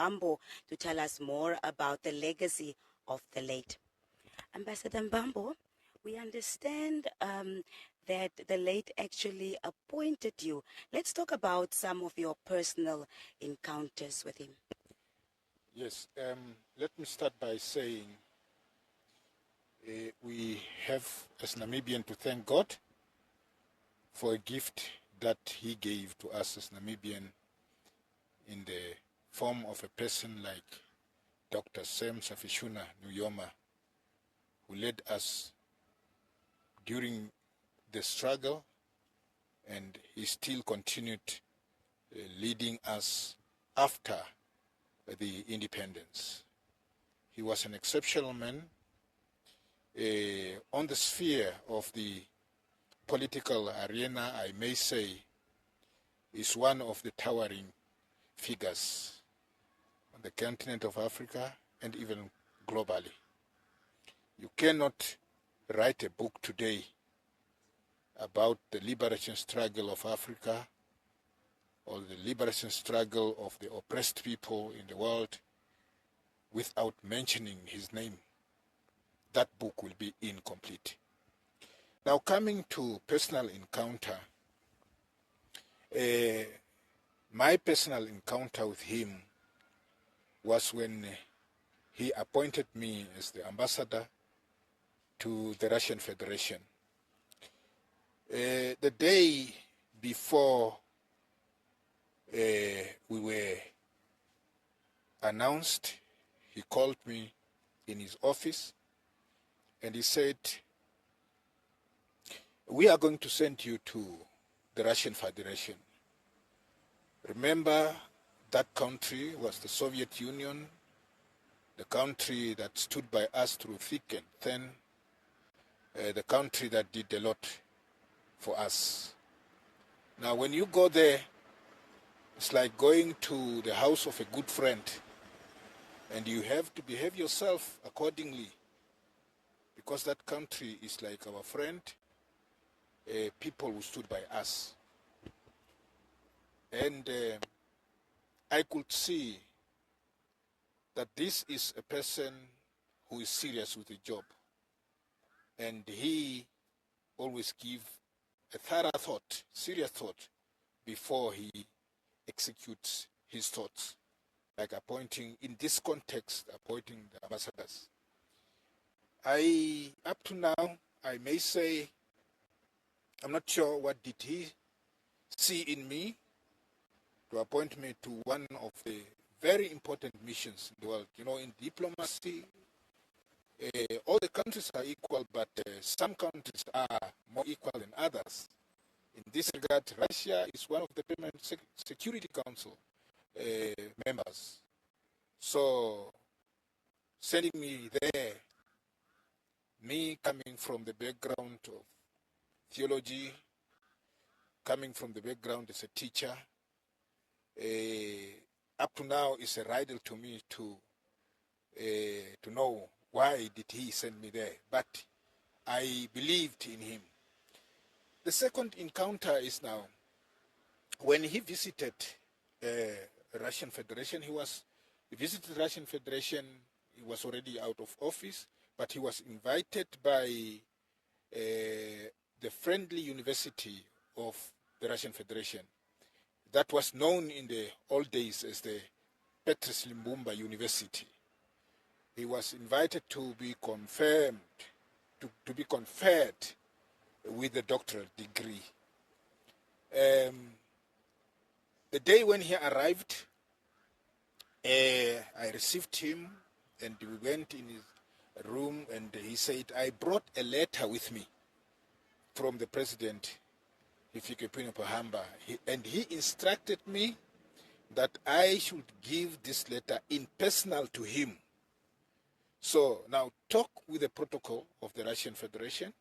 Mbambo to tell us more about the legacy of the late. Ambassador Mbambo, we understand that the late actually appointed you. Let's talk about some of your personal encounters with him. Yes, let me start by saying we have, as Namibian, to thank God for a gift that he gave to us as Namibian in the form of a person like Dr. Sam Safishuna Nujoma, who led us during the struggle, and he still continued leading us after the independence. He was an exceptional man on the sphere of the political arena. I may say is one of the towering figures on the continent of Africa and even globally. You cannot write a book today about the liberation struggle of Africa or the liberation struggle of the oppressed people in the world without mentioning his name. That book will be incomplete. Now, coming to personal encounter, my personal encounter with him was when he appointed me as the ambassador to the Russian Federation. The day before we were announced, he called me in his office and he said, "We are going to send you to the Russian Federation. Remember, that country was the Soviet Union, the country that stood by us through thick and thin, the country that did a lot for us. Now, when you go there, it's like going to the house of a good friend, and you have to behave yourself accordingly, because that country is like our friend, people who stood by us." And I could see that this is a person who is serious with the job, and he always gives a thorough thought, serious thought, before he executes his thoughts, like appointing, in this context, appointing the ambassadors. Up to now, I may say, I'm not sure what did he see in me to appoint me to one of the very important missions in the world. You know, in diplomacy, all the countries are equal, but some countries are more equal than others. In this regard, Russia is one of the permanent Security Council members. So, sending me there, me coming from the background of theology, coming from the background as a teacher, up to now is a riddle to me to know why did he send me there. But I believed in him. The second encounter is now when he visited Russian Federation. He visited Russian Federation. He was already out of office, but he was invited by the friendly university of the Russian Federation. That was known in the old days as the Petrus Limbumba University. He was invited to be confirmed, to be conferred with the doctoral degree. The day when he arrived, I received him and we went in his room, and he said, "I brought a letter with me from the president, Hifikepunye Pohamba, and he instructed me that I should give this letter in personal to him. So now talk with the protocol of the Russian Federation,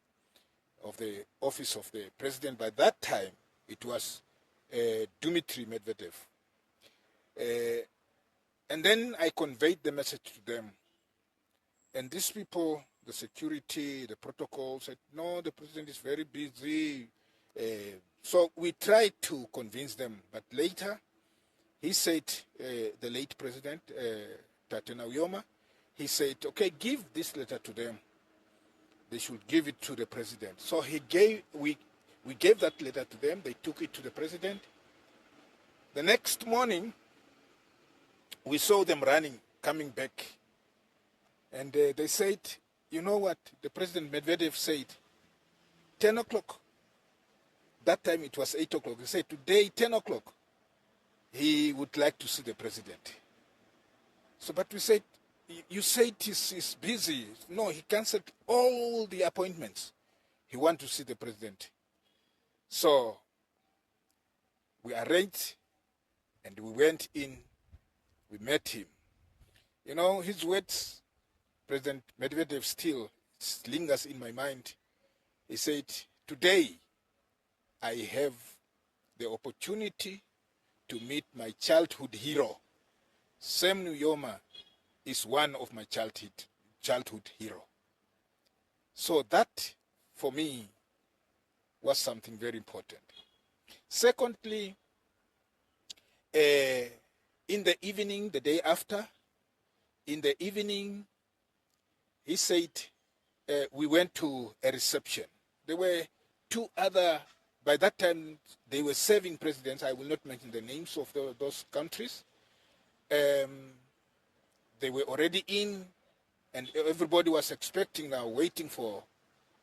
of the office of the president. By that time, it was Dmitry Medvedev. And then I conveyed the message to them. And these people, the security, the protocol, said, no, the president is very busy. So we tried to convince them. But later, he said, the late president, Tate Nujoma, he said, okay, give this letter to them. They should give it to the president. So we gave that letter to them. They took it to the president. The next morning, we saw them running, coming back. And they said, you know what? The President Medvedev said, 10 o'clock. That time it was 8 o'clock. He said, today, 10 o'clock, he would like to see the president. So, but we said, you said he's busy. No, he canceled all the appointments. He wants to see the president. So, we arranged and we went in, we met him. You know, his words, President Medvedev still lingers in my mind. He said, today I have the opportunity to meet my childhood hero. Sam Nujoma is one of my childhood hero. So that, for me, was something very important. Secondly, in the evening, the day after, in the evening, he said, we went to a reception. There were two other, by that time, they were serving presidents. I will not mention the names of those countries. They were already in, and everybody was expecting now, waiting for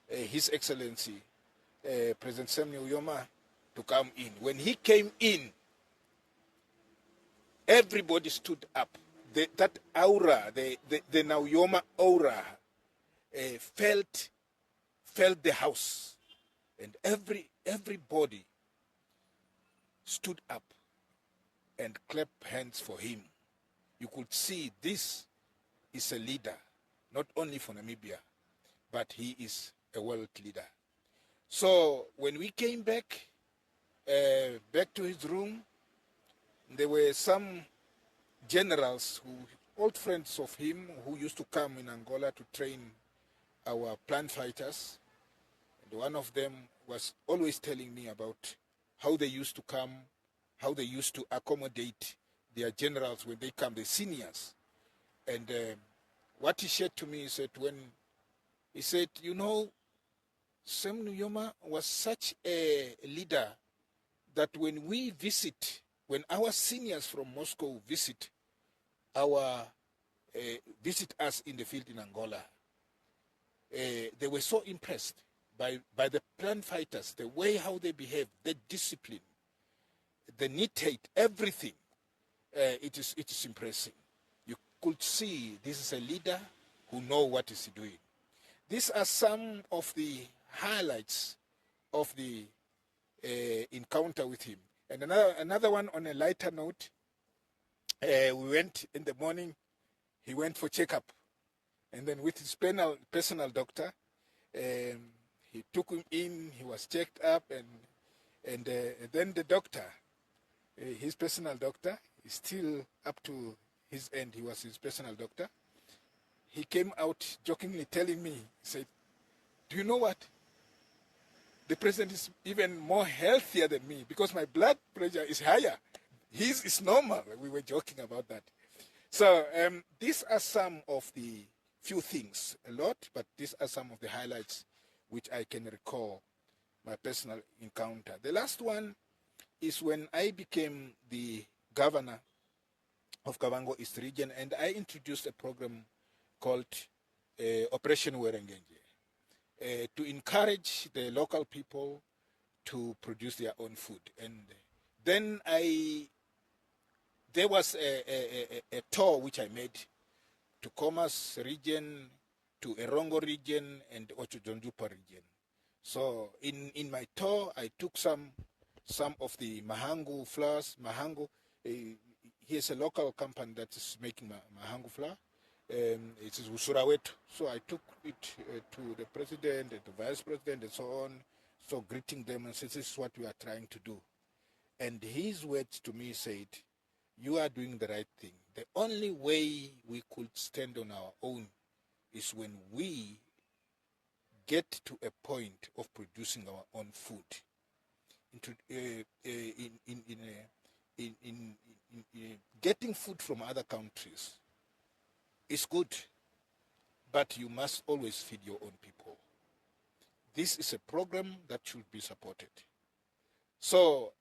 His Excellency, President Sam Nujoma, to come in. When he came in, everybody stood up. That aura, the Nujoma aura, felt the house, and everybody stood up and clapped hands for him. You could see this is a leader, not only for Namibia, but he is a world leader. So when we came back to his room, there were some generals, old friends of him, who used to come in Angola to train our plant fighters. And one of them was always telling me about how they used to come, how they used to accommodate their generals when they come, the seniors. And what he said to me, he said, you know, Sam Nujoma was such a leader that when our seniors from Moscow visit us in the field in Angola, they were so impressed by the plant fighters, the way how they behave, the discipline, the neat, everything. It is impressive. You could see this is a leader who knows what is doing. These are some of the highlights of the encounter with him. And another one on a lighter note, we went in the morning, he went for checkup. And then with his personal doctor, he took him in, he was checked up, and then the doctor, his personal doctor, is still up to his end, he was his personal doctor. He came out jokingly telling me, he said, do you know what? The president is even more healthier than me because my blood pressure is higher. His is normal. We were joking about that. So these are some of the few things, a lot, but these are some of the highlights which I can recall my personal encounter. The last one is when I became the governor of Kavango East Region, and I introduced a program called Operation Werengenje to encourage the local people to produce their own food. And then there was a tour which I made to Komas region, to Erongo region, and Ocho-Jonjupa region. So in my tour, I took some of the Mahangu flours. Mahangu, here's a local company that is making Mahangu flour. It is Usurawetu. So I took it to the president and the vice president and so on, so greeting them and said, this is what we are trying to do. And his words to me said, you are doing the right thing. The only way we could stand on our own is when we get to a point of producing our own food. getting food from other countries is good, but you must always feed your own people. This is a program that should be supported. So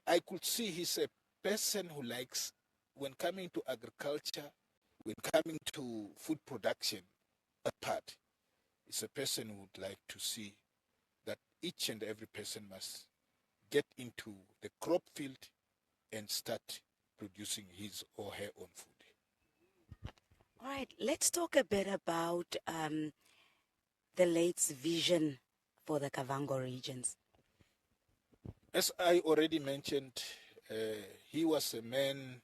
I could see he's a person who likes, when coming to agriculture, when coming to food production, that part, is a person who would like to see that each and every person must get into the crop field and start producing his or her own food. All right, let's talk a bit about the late's vision for the Kavango regions. As I already mentioned, he was a man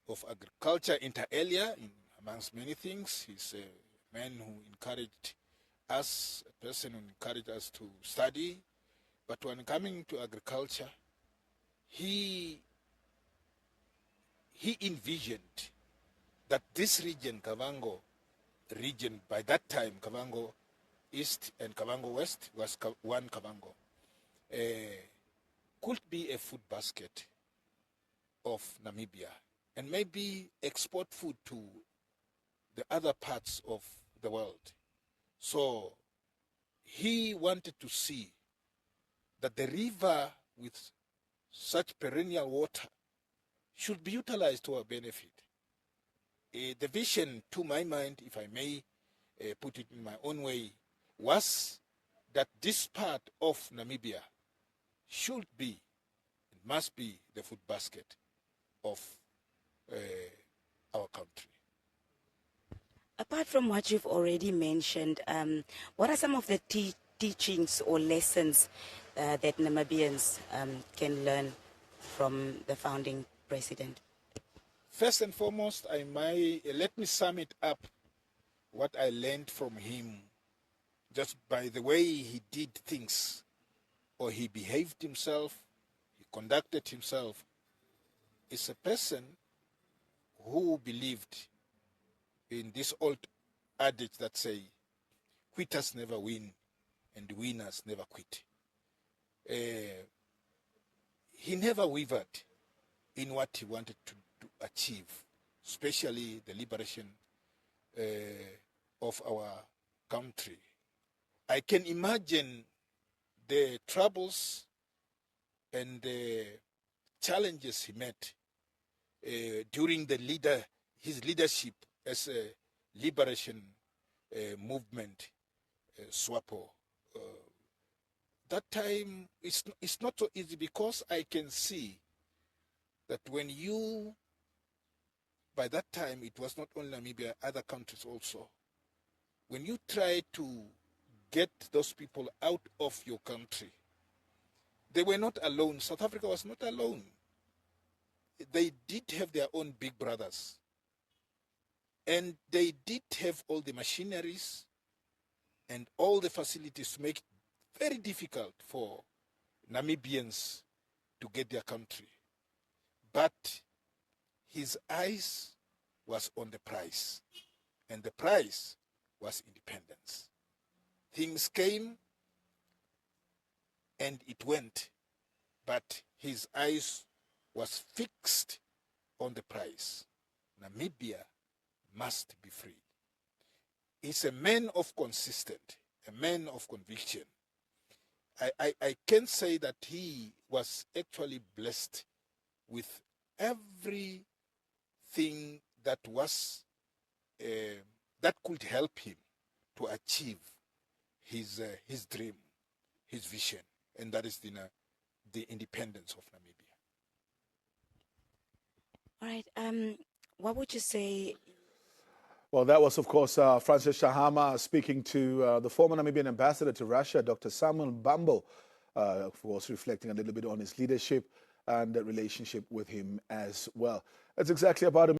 of agriculture inter alia, amongst many things. He's a man who encouraged us, a person who encouraged us to study. But when coming to agriculture, he envisioned that this region, Kavango region, by that time, Kavango East and Kavango West was one Kavango, could be a food basket of Namibia and maybe export food to the other parts of the world. So he wanted to see that the river with such perennial water should be utilized to our benefit. The vision, to my mind, if I may put it in my own way, was that this part of Namibia should be, must be the food basket of our country. Apart from what you've already mentioned, what are some of the teachings or lessons that Namibians can learn from the founding president? First and foremost, let me sum it up, what I learned from him, just by the way he did things, or he behaved himself, he conducted himself, is a person who believed in this old adage that say, quitters never win and winners never quit. He never wavered in what he wanted to achieve, especially the liberation of our country. I can imagine the troubles and the challenges he met during his leadership as a liberation movement, SWAPO. That time, it's not so easy, because I can see that when by that time, it was not only Namibia, other countries also. When you try to get those people out of your country, they were not alone. South Africa was not alone. They did have their own big brothers. And they did have all the machineries and all the facilities to make it very difficult for Namibians to get their country. But his eyes was on the prize, and the prize was independence. Things came and it went, but his eyes was fixed on the prize. Namibia must be free. He's a man of consistent, a man of conviction. I can say that he was actually blessed with everything that was that could help him to achieve his dream, his vision, and that is the independence of Namibia. All right. What would you say? Well, that was, of course, Francis Shahama speaking to the former Namibian ambassador to Russia, Dr. Samuel Mbambo, of course, reflecting a little bit on his leadership and the relationship with him as well. That's exactly about